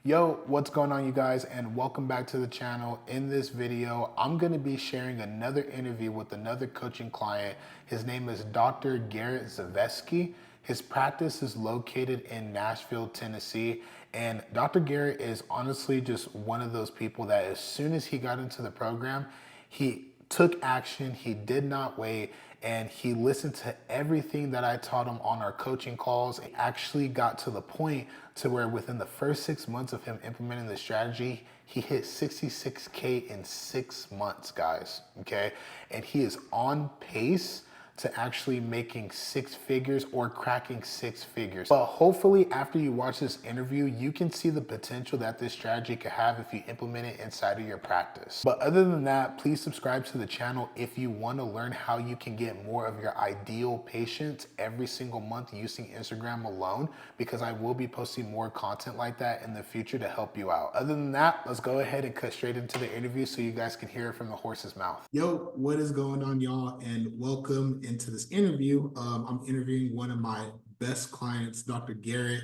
Yo, what's going on, you guys, and welcome back to the channel. In this video, I'm going to be sharing another interview with another coaching client. His name is Dr. Garrett Zaveski. His practice is located in Nashville, Tennessee, and Dr. Garrett is honestly just one of those people that as soon as he got into the program, he took action, he did not wait, and he listened to everything that I taught him on our coaching calls. It actually got to the point to where within the first 6 months of him implementing the strategy, he hit 66K in 6 months, guys, okay? And he is on pace to actually making six figures or cracking six figures. But hopefully after you watch this interview, you can see the potential that this strategy could have if you implement it inside of your practice. But other than that, please subscribe to the channel if you want to learn how you can get more of your ideal patients every single month using Instagram alone, because I will be posting more content like that in the future to help you out. Other than that, let's go ahead and cut straight into the interview so you guys can hear it from the horse's mouth. Yo, what is going on, y'all? And welcome into this interview. I'm interviewing one of my best clients, Dr. Garrett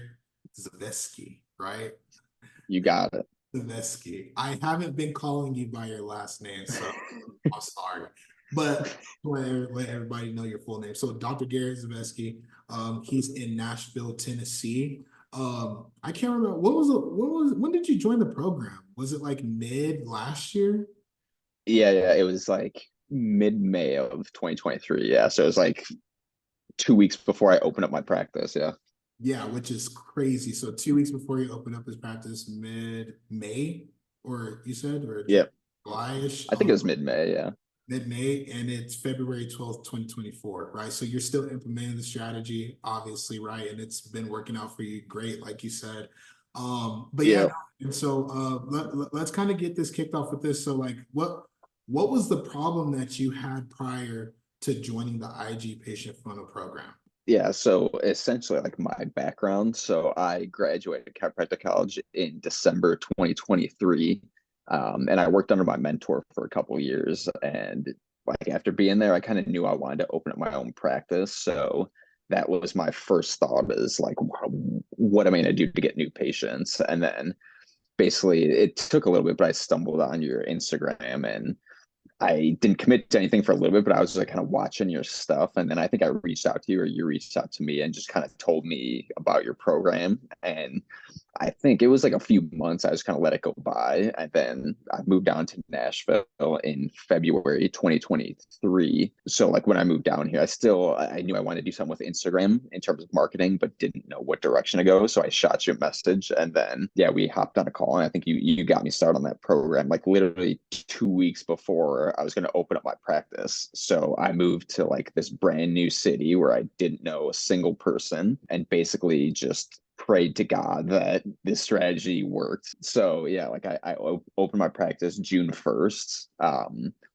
Zaveski, right? You got it. Zaveski. I haven't been calling you by your last name, so I'm sorry. But let everybody know your full name. So Dr. Garrett Zaveski, he's in Nashville, Tennessee. I can't remember when did you join the program? Was it like mid last year? Yeah. It was like mid-May of 2023. Yeah. So it was like 2 weeks before I opened up my practice. Yeah. Yeah, which is crazy. So 2 weeks before you open up his practice, mid-May, or you said, or Yeah. July-ish, I think it was mid-May. Yeah. mid-May, and it's February 12th, 2024, right? So you're still implementing the strategy, obviously, right? And it's been working out for you great, like you said. But yeah, Yeah. no, and so let's kind of get this kicked off with this. So like what was the problem that you had prior to joining the IG patient funnel program? Yeah. So essentially, like my background. So I graduated chiropractic college in December 2023. And I worked under my mentor for a couple of years. And like after being there, I kind of knew I wanted to open up my own practice. So that was my first thought is like, what am I going to do to get new patients? And then basically it took a little bit, but I stumbled on your Instagram and I didn't commit to anything for a little bit, but I was like kind of watching your stuff. And then I think I reached out to you or you reached out to me and just kind of told me about your program. And I think it was like a few months. I just kind of let it go by. And then I moved down to Nashville in February 2023. So like when I moved down here, I knew I wanted to do something with Instagram in terms of marketing, but didn't know what direction to go. So I shot you a message and then yeah, we hopped on a call. And I think you got me started on that program like literally 2 weeks before I was going to open up my practice. So I moved to like this brand new city where I didn't know a single person and basically just prayed to God that this strategy worked. So yeah, like I opened my practice June 1st.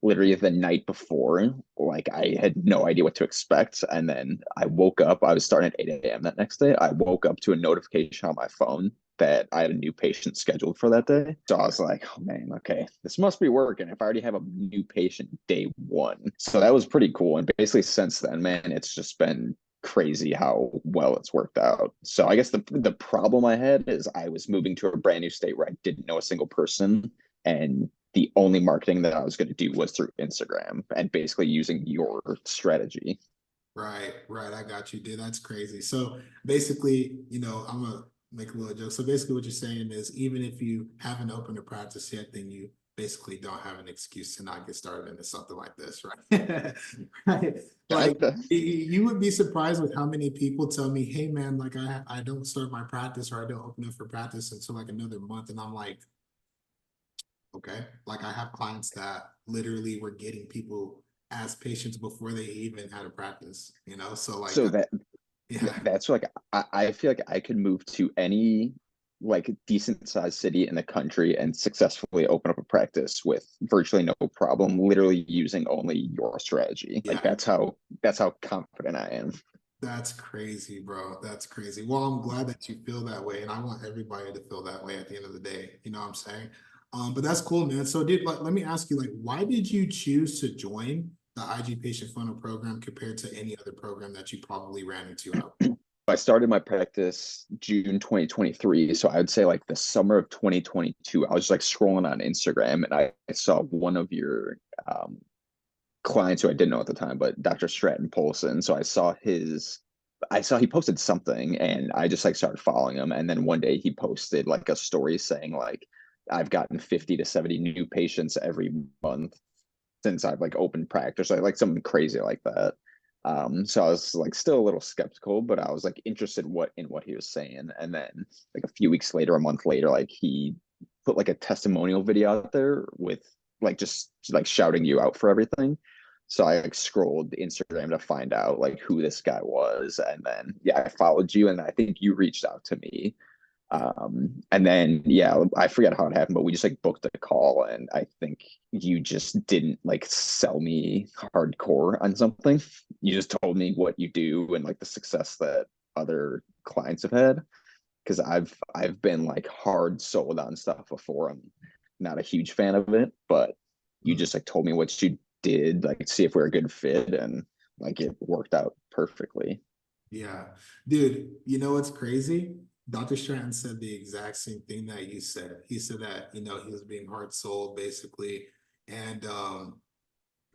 Literally the night before, like I had no idea what to expect. And then I woke up, I was starting at 8 a.m. that next day. I woke up to a notification on my phone that I had a new patient scheduled for that day. So I was like, oh man, okay, this must be working if I already have a new patient day one. So that was pretty cool. And basically since then, man, it's just been crazy how well it's worked out. So I guess the problem I had is I was moving to a brand new state where I didn't know a single person, and the only marketing that I was going to do was through Instagram and basically using your strategy. Right, right. I got you, dude. That's crazy. So basically, I'm gonna make a little joke. So basically, what you're saying is, even if you haven't opened a practice yet, then you basically don't have an excuse to not get started into something like this, right? Right. Like you would be surprised with how many people tell me, "Hey, man, like I don't start my practice or I don't open up for practice until like another month," and I'm like, okay. Like I have clients that literally were getting people as patients before they even had a practice, So like So that, that yeah, that's like I feel like I could move to any like decent sized city in the country and successfully open up a practice with virtually no problem, literally using only your strategy. Like yeah. that's how confident I am. That's crazy, bro. That's crazy. Well, I'm glad that you feel that way, and I want everybody to feel that way at the end of the day. You know what I'm saying? But that's cool, man. So, dude, let me ask you, like, why did you choose to join the IG Patient Funnel program compared to any other program that you probably ran into out? I started my practice June 2023. So I would say like the summer of 2022, I was just like scrolling on Instagram and I saw one of your um, clients who I didn't know at the time, but Dr. Stratton Polson. So I saw he posted something and I just like started following him. And then one day he posted like a story saying like, I've gotten 50 to 70 new patients every month since I've like opened practice, like something crazy like that. So I was like still a little skeptical, but I was like interested in what he was saying. And then like a few weeks later, a month later, like he put like a testimonial video out there with like just like shouting you out for everything. So I like scrolled Instagram to find out like who this guy was. And then yeah, I followed you and I think you reached out to me. And then yeah, I forget how it happened, but we just like booked a call and I think you just didn't like sell me hardcore on something. You just told me what you do and like the success that other clients have had. Because I've been like hard sold on stuff before. I'm not a huge fan of it, but you Mm. just like told me what you did, like see if we're a good fit, and like it worked out perfectly. Yeah, dude, you know what's crazy? Dr. Stratton said the exact same thing that you said. He said that, he was being hard sold basically, and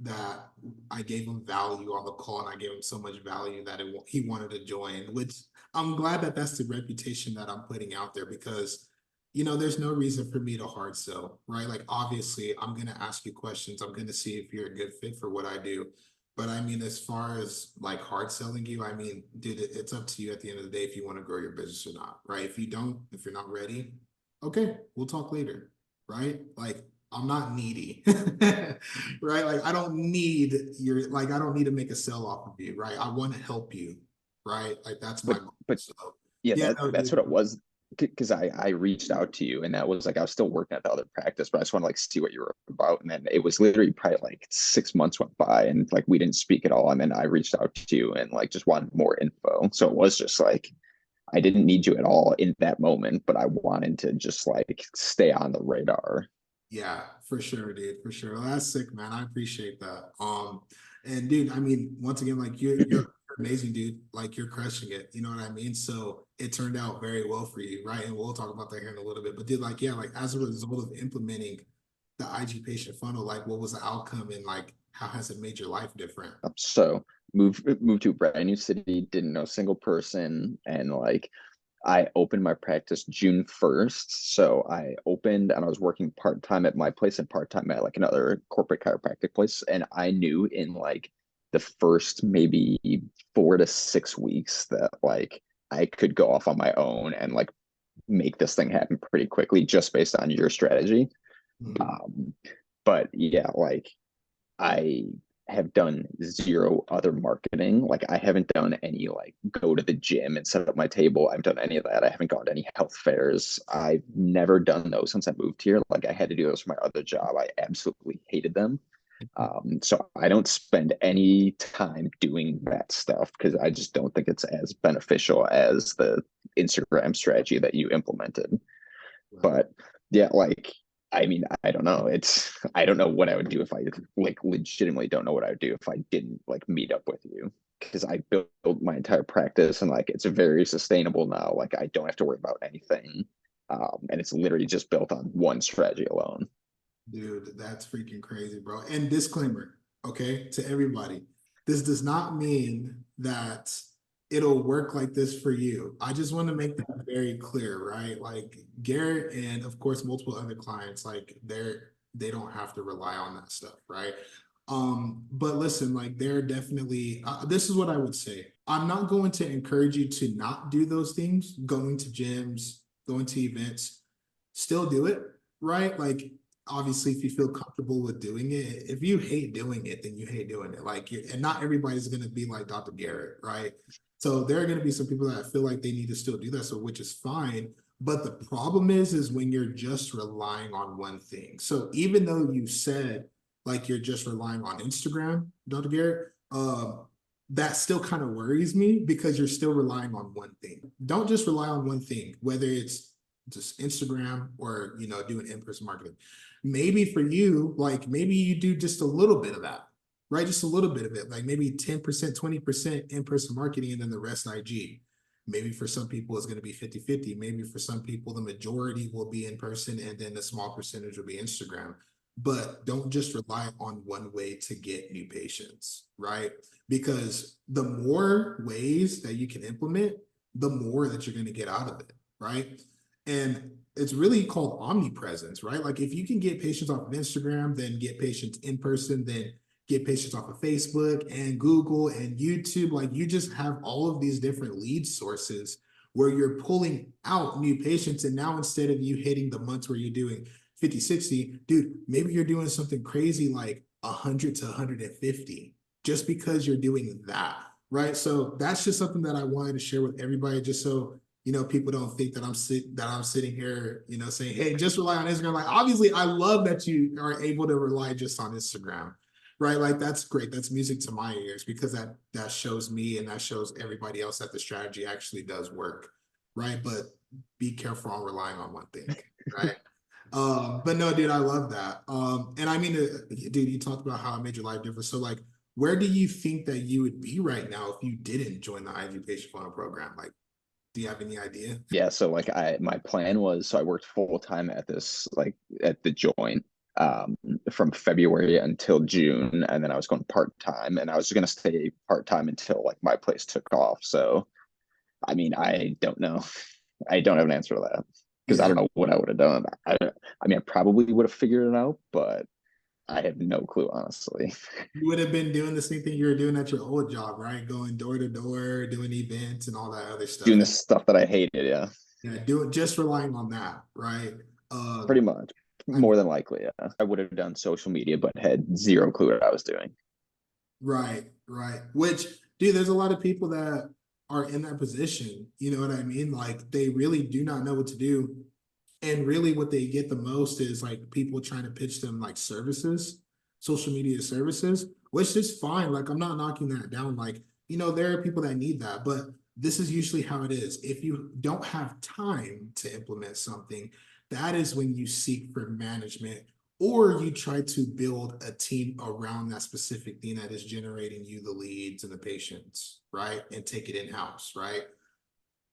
that I gave him value on the call and I gave him so much value that he wanted to join, which I'm glad that that's the reputation that I'm putting out there because, there's no reason for me to hard sell, right? Like, obviously, I'm going to ask you questions. I'm going to see if you're a good fit for what I do. But I mean, as far as like hard selling you, I mean, dude, it's up to you at the end of the day if you want to grow your business or not, right? If you don't, if you're not ready, okay, we'll talk later, right? Like, I'm not needy, right? Like, I don't need to make a sell off of you, right? I want to help you, right? Like, that's my But goal. but So, yeah, yeah, no, that's dude. what it was. Because I reached out to you and that was like I was still working at the other practice, but I just want to like see what you were about. And then it was literally probably like 6 months went by and like we didn't speak at all. And then I reached out to you and like just wanted more info. So it was just like I didn't need you at all in that moment, but I wanted to just like stay on the radar. Yeah, for sure, dude, for sure. Well, that's sick, man. I appreciate that. And dude, I mean, once again, like you're amazing, dude. Like you're crushing it. You know what I mean? So it turned out very well for you, right? And we'll talk about that here in a little bit. But dude, like, yeah, like as a result of implementing the IG patient funnel, like what was the outcome and like how has it made your life different? So moved to a brand new city, didn't know a single person, and like I opened my practice June 1st. So I opened and I was working part-time at my place and part-time at like another corporate chiropractic place. And I knew in like the first maybe 4 to 6 weeks that like I could go off on my own and like make this thing happen pretty quickly just based on your strategy. Mhm. Um, but yeah, like I have done zero other marketing. Like I haven't done any like go to the gym and set up my table. I haven't done any of that. I haven't gone to any health fairs. I've never done those since I moved here. Like I had to do those for my other job. I absolutely hated them. So I don't spend any time doing that stuff because I just don't think it's as beneficial as the Instagram strategy that you implemented. Right. But yeah, like I mean, I don't know. I don't know what I would do if I like legitimately don't know what I would do if I didn't like meet up with you because I built my entire practice and like it's very sustainable now. Like I don't have to worry about anything. And it's literally just built on one strategy alone. Dude, that's freaking crazy, bro. And disclaimer, okay, to everybody, this does not mean that it'll work like this for you. I just want to make that very clear, right? Like Garrett and of course multiple other clients, like they don't have to rely on that stuff, right? But listen, like they're definitely this is what I would say. I'm not going to encourage you to not do those things, going to gyms, going to events, still do it, right? Like obviously if you feel comfortable with doing it, if you hate doing it then you hate doing it, like and not everybody's going to be like Dr. Garrett, right? So there are going to be some people that feel like they need to still do that, so which is fine. But the problem is when you're just relying on one thing. So even though you said like you're just relying on Instagram, Dr. Garrett, that still kind of worries me because you're still relying on one thing. Don't just rely on one thing, whether it's just Instagram or doing in-person marketing. Maybe for you, like maybe you do just a little bit of that, right? Just a little bit of it, like maybe 10%, 20% in-person marketing, and then the rest IG. Maybe for some people, it's going to be 50-50. Maybe for some people, the majority will be in person and then a small percentage will be Instagram. But don't just rely on one way to get new patients, right? Because the more ways that you can implement, the more that you're going to get out of it, right? And it's really called omnipresence, right? Like if you can get patients off of Instagram, then get patients in person, then get patients off of Facebook and Google and YouTube. Like you just have all of these different lead sources where you're pulling out new patients. And now instead of you hitting the months where you're doing 50, 60, dude, maybe you're doing something crazy like 100 to 150 just because you're doing that, right? So that's just something that I wanted to share with everybody, just so people don't think that I'm sitting here, saying, hey, just rely on Instagram. Like, obviously, I love that you are able to rely just on Instagram, right? Like, that's great. That's music to my ears because that shows me and that shows everybody else that the strategy actually does work, right? But be careful on relying on one thing, right? But no, dude, I love that. And I mean, dude, you talked about how it made your life different. So, like, where do you think that you would be right now if you didn't join the IG Patient Funnel program? Like, do you have any idea? Yeah, so like my plan was, so I worked full time at this, like at the joint, um from February until June, and then I was going part time, and I was going to stay part time until like my place took off. So I mean, I don't know. I don't have an answer to that because I Yeah, don't know what I would have done. I mean, I probably would have figured it out, but I have no clue, honestly. you would have been doing the same thing you were doing at your old job, right? Going door to door, doing events and all that other Doing stuff. the stuff that I hated, yeah, Yeah, do it just relying on that, right? pretty much. I mean, More than likely, yeah. I would have done social media, but had zero clue what I was doing. right, right. Which, dude, there's a lot of people that are in that position. You know what I mean? Like they really do not know what to do. And really what they get the most is like people trying to pitch them like services, social media services, which is fine. Like I'm not knocking that down. Like, there are people that need that, but this is usually how it is. If you don't have time to implement something, that is when you seek for management or you try to build a team around that specific thing that is generating you the leads and the patients, right? And take it in-house, right?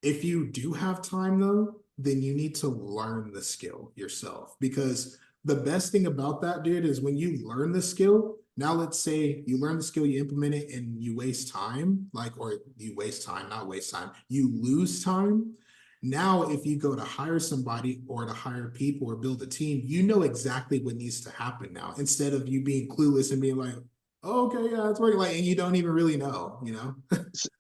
If you do have time though, then you need to learn the skill yourself because the best thing about that, dude, is when you learn the skill. Now, let's say you learn the skill, you implement it, and you waste time, like, or you waste time, not waste time, you lose time. Now, if you go to hire somebody or to hire people or build a team, you know exactly what needs to happen now instead of you being clueless and being like, oh, okay, yeah, it's working. Like, and you don't even really know.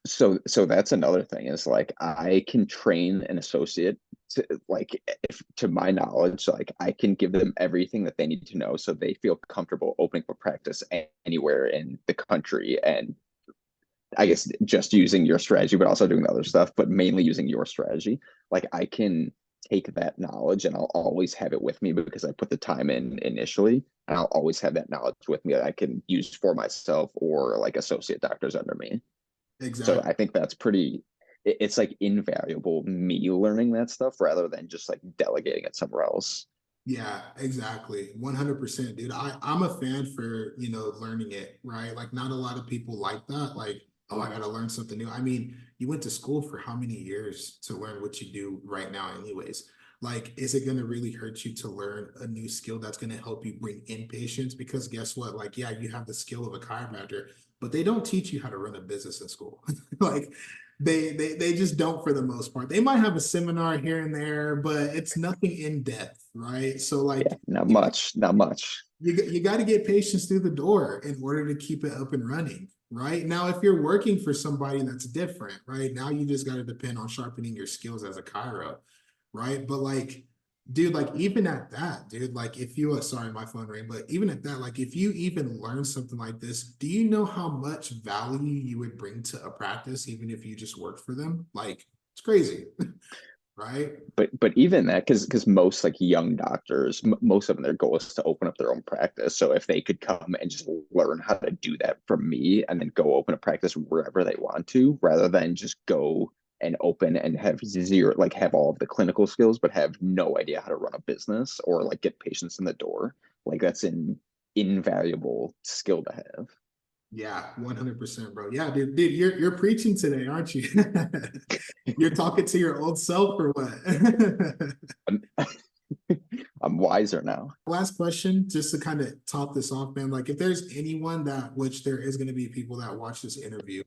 So that's another thing is like I can train an associate to like, if to my knowledge, like I can give them everything that they need to know so they feel comfortable opening for practice anywhere in the country. And I guess just using your strategy, but also doing the other stuff, but mainly using your strategy. Like I can take that knowledge and I'll always have it with me because I put the time in initially. And I'll always have that knowledge with me that I can use for myself or like associate doctors under me. So Exactly. I think that's pretty, it's like invaluable me learning that stuff rather than just like delegating it somewhere else. Yeah, exactly. 100%, dude. I'm a fan for, learning it, right? Like not a lot of people like that. Like, oh, I gotta learn something new. I mean, you went to school for how many years to learn what you do right now, anyways? Like, is it gonna really hurt you to learn a new skill that's gonna help you bring in patients? Because guess what? Like, yeah, you have the skill of a chiropractor, but they don't teach you how to run a business in school. Like they just don't for the most part. They might have a seminar here and there, but it's nothing in depth, right? So like Yeah, not much, not much. you got to get patients through the door in order to keep it up and running, right? Now, if you're working for somebody that's different, right? Now you just got to depend on sharpening your skills as a chiro, right? But like, dude, like even at that, dude, like if you sorry, my phone rang, but even at that, like if you even learn something like this, do you know how much value you would bring to a practice, even if you just worked for them? Like it's crazy, right? But even that, because most like young doctors, most of them, their goal is to open up their own practice. So if they could come and just learn how to do that from me and then go open a practice wherever they want to, rather than just go and open and have zero, like have all of the clinical skills, but have no idea how to run a business or like get patients in the door, like that's an invaluable skill to have. Yeah, 100%, bro. Yeah, dude, you're preaching today, aren't you? You're talking to your old self or what? I'm, I'm wiser now. Last question, just to kind of top this off, man. Like, if there's anyone that, which there is going to be people that watch this interview,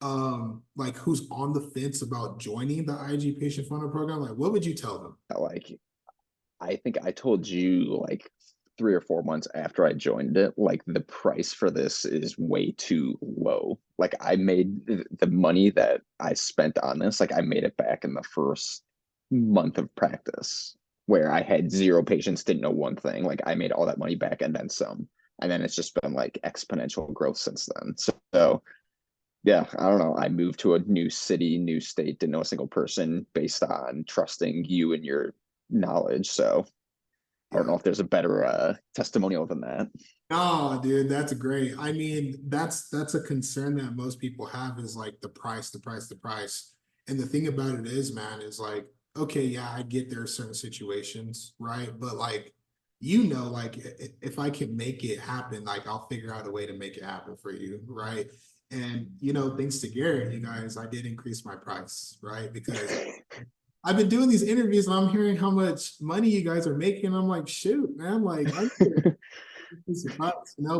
like who's on the fence about joining the IG patient funnel program, like, what would you tell them? Like, I think I told you like 3 or 4 months after I joined it, like the price for this is way too low. Like I made the money that I spent on this, like I made it back in the first month of practice where I had zero patients, didn't know one thing. Like I made all that money back and then some. And then it's just been like exponential growth since then. So yeah, I don't know. I moved to a new city, new state, didn't know a single person based on trusting you and your knowledge. So I don't Yeah. know if there's a better testimonial than that. Oh, dude, that's great. I mean, that's a concern that most people have is like the price, the price, the price. And the thing about it is, man, is like, okay, yeah, I get there are certain situations, right? But like, like if I can make it happen, like I'll figure out a way to make it happen for you, right? And thanks to Garrett, you guys, I did increase my price, right? Because I've been doing these interviews and I'm hearing how much money you guys are making. I'm like, shoot, man, like I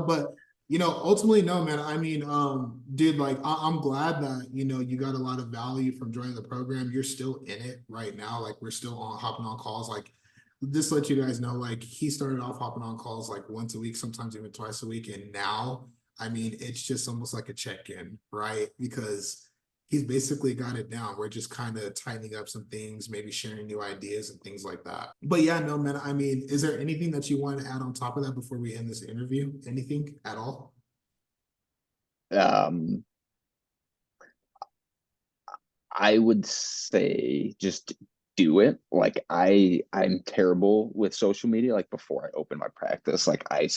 but ultimately, no, man. I mean, dude, like I'm glad that you got a lot of value from joining the program. You're still in it right now. Like we're still on hopping on calls. Like just let you guys know, like he started off hopping on calls like once a week, sometimes even twice a week, and now, I mean, it's just almost like a check-in, right? Because he's basically got it down. We're just kind of tightening up some things, maybe sharing new ideas and things like that. But yeah, no, man. I mean, is there anything that you want to add on top of that before we end this interview? Anything at all? um, I would say just do it. Like I'm terrible with social media. Like before I opened my practice, like I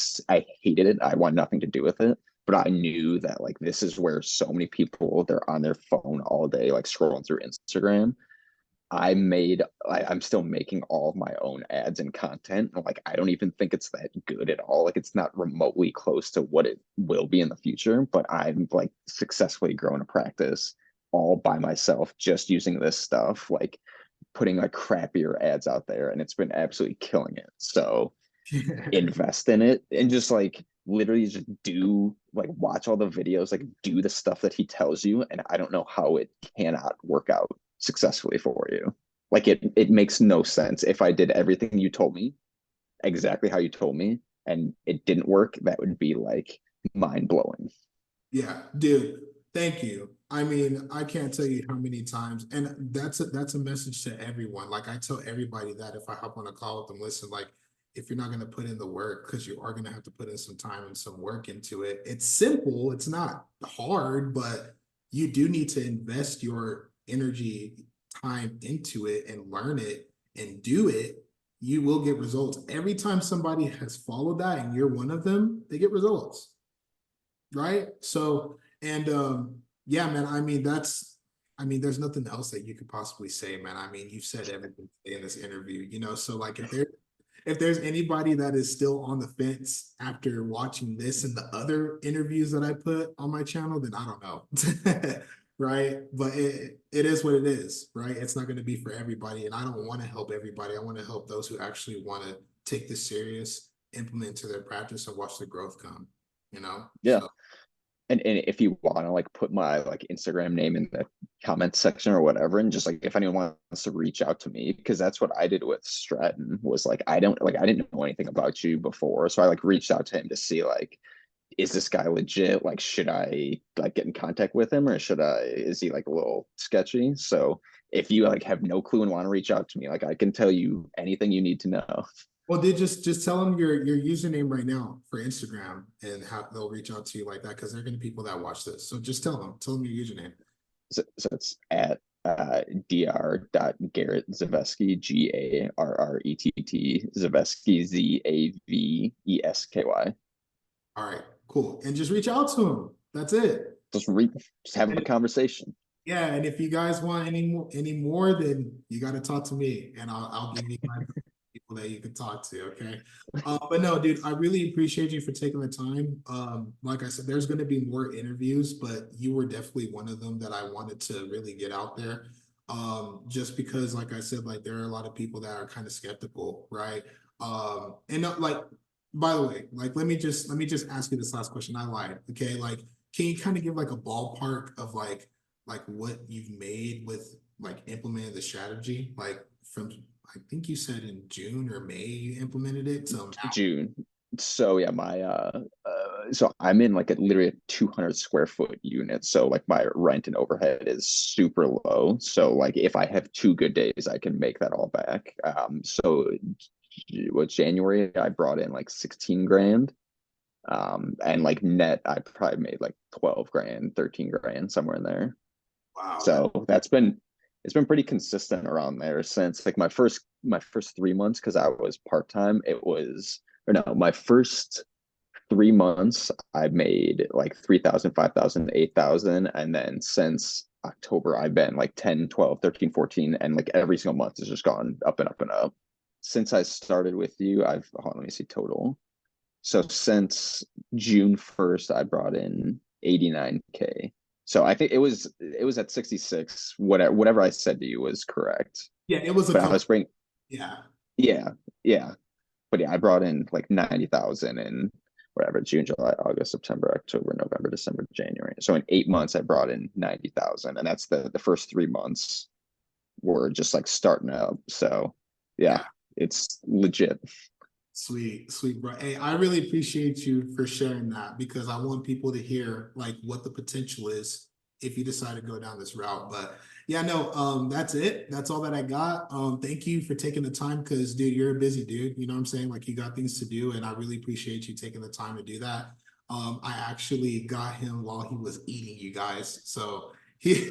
hated it. I want nothing to do with it. But I knew that like this is where so many people they're on their phone all day, like scrolling through Instagram. I'm still making all of my own ads and content. And like I don't even think it's that good at all. Like it's not remotely close to what it will be in the future, but I'm like successfully growing a practice all by myself, just using this stuff, like putting like crappier ads out there, and it's been absolutely killing it. So invest in it and just like literally just do like watch all the videos, like do the stuff that he tells you, and I don't know how it cannot work out successfully for you. Like it makes no sense. If I did everything you told me exactly how you told me and it didn't work, that would be like mind blowing. Yeah, dude, thank you. I mean, I can't tell you how many times, and that's a message to everyone. Like I tell everybody that if I hop on a call with them, listen, like if you're not going to put in the work, because you are going to have to put in some time and some work into it. It's simple, it's not hard, but you do need to invest your energy, time into it and learn it and do it. You will get results. Every time somebody has followed that and you're one of them, they get results, right? So, and yeah, man, I mean, there's nothing else that you could possibly say, man. I mean, you've said everything in this interview, so like if there's anybody that is still on the fence after watching this and the other interviews that I put on my channel, then I don't know. Right? But it is what it is, right? It's not going to be for everybody. And I don't want to help everybody. I want to help those who actually want to take this serious, implement to their practice, and watch the growth come, Yeah. So And if you want to like put my like Instagram name in the comments section or whatever, and just like if anyone wants to reach out to me, because that's what I did with Stratton was like I didn't know anything about you before. So I like reached out to him to see like, is this guy legit? Like, should I like get in contact with him or is he like a little sketchy? So if you like have no clue and want to reach out to me, like I can tell you anything you need to know. well, they just tell them your username right now for Instagram and how they'll reach out to you like that because there are gonna be people that watch this. So just tell them your username. So it's at dr. Zaveski, GARRETT, Zaveski, ZAVESKY. All right, cool. And just reach out to them. That's it. Just re just have a And conversation. yeah, and if you guys want any more, then you got to talk to me, and I'll give you my. people that you can talk to. Okay. But no, dude, I really appreciate you for taking the time. Like I said, there's going to be more interviews, but you were definitely one of them that I wanted to really get out there. Just because, like I said, like there are a lot of people that are kind of skeptical, right? And not like, by the way, like let me just ask you this last question. I lied. Okay, like, can you kind of give like a ballpark of like what you've made with like implementing the strategy, like from I think you said in June or May you implemented it till now. June. So yeah, so I'm in like a literally a 200 square foot unit. So like my rent and overhead is super low. So like if I have 2 good days, I can make that all back. So what January I brought in like 16 grand. And like net I probably made like 12 grand, 13 grand, somewhere in there. Wow, that So it's been pretty consistent around there since like my first 3 months because I was part-time. It was or no, my first 3 months I made like 3,000, 5,000, 8,000, and then since October I've been like 10, 12, 13, 14, and like every single month has just gone up and up and up. Since I started with you, hold on, let me see total. So since June 1st, I brought in 89K. So I think it was at 66. Whatever I said to you was correct. yeah, it was a But I couple. was bringing, Yeah, yeah, yeah. But yeah, I brought in like 90,000 in whatever, June, July, August, September, October, November, December, January. So in 8 months, I brought in 90,000, and that's the first 3 months were just like starting up. So yeah, yeah. it's legit. Sweet, sweet, bro. Hey, I really appreciate you for sharing that because I want people to hear like what the potential is if you decide to go down this route. But yeah, no, that's it. That's all that I got. Thank you for taking the time because dude, you're a busy dude. You know what I'm saying? Like you got things to do, and I really appreciate you taking the time to do that. I actually got him while he was eating, you guys. So he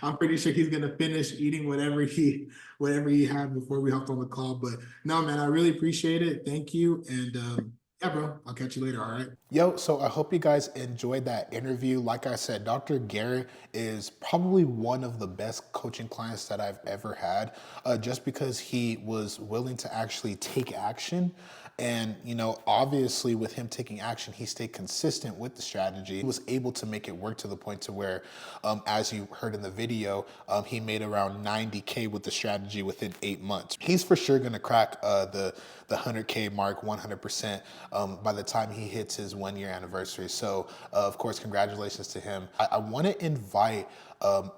I'm pretty sure he's gonna finish eating whatever he had before we hopped on the call. But no, man, I really appreciate it. Thank you. And yeah, bro, I'll catch you later. All right. Yo, so I hope you guys enjoyed that interview. Like I said, Dr. Garrett is probably one of the best coaching clients that I've ever had, just because he was willing to actually take action. And, obviously with him taking action, he stayed consistent with the strategy. He was able to make it work to the point to where, as you heard in the video, he made around 90K with the strategy within 8 months. He's for sure going to crack the 100K mark 100% by the time he hits his 1 year anniversary. So, of course, congratulations to him. I want to invite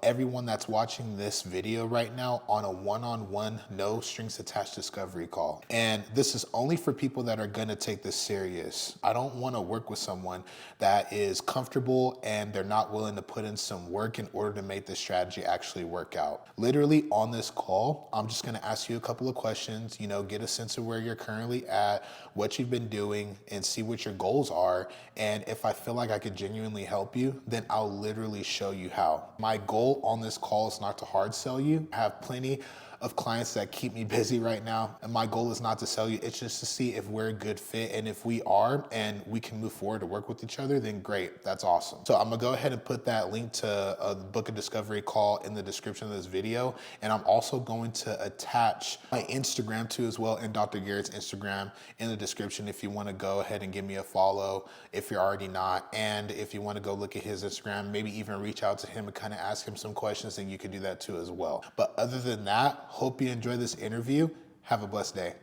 everyone that's watching this video right now on a one-on-one, no strings attached discovery call. And this is only for people that are gonna take this serious. I don't wanna work with someone that is comfortable and they're not willing to put in some work in order to make this strategy actually work out. Literally on this call, I'm just gonna ask you a couple of questions, get a sense of where you're currently at, what you've been doing, and see what your goals are. And if I feel like I could genuinely help you, then I'll literally show you how. My goal on this call is not to hard sell you. I have plenty of clients that keep me busy right now. And my goal is not to sell you. It's just to see if we're a good fit. And if we are and we can move forward to work with each other, then great. That's awesome. So I'm gonna go ahead and put that link to a book a discovery call in the description of this video. And I'm also going to attach my Instagram too as well, and Dr. Garrett's Instagram in the description if you want to go ahead and give me a follow if you're already not. And if you want to go look at his Instagram, maybe even reach out to him and kind of ask him some questions, then you could do that too as well. But other than that, hope you enjoy this interview. Have a blessed day.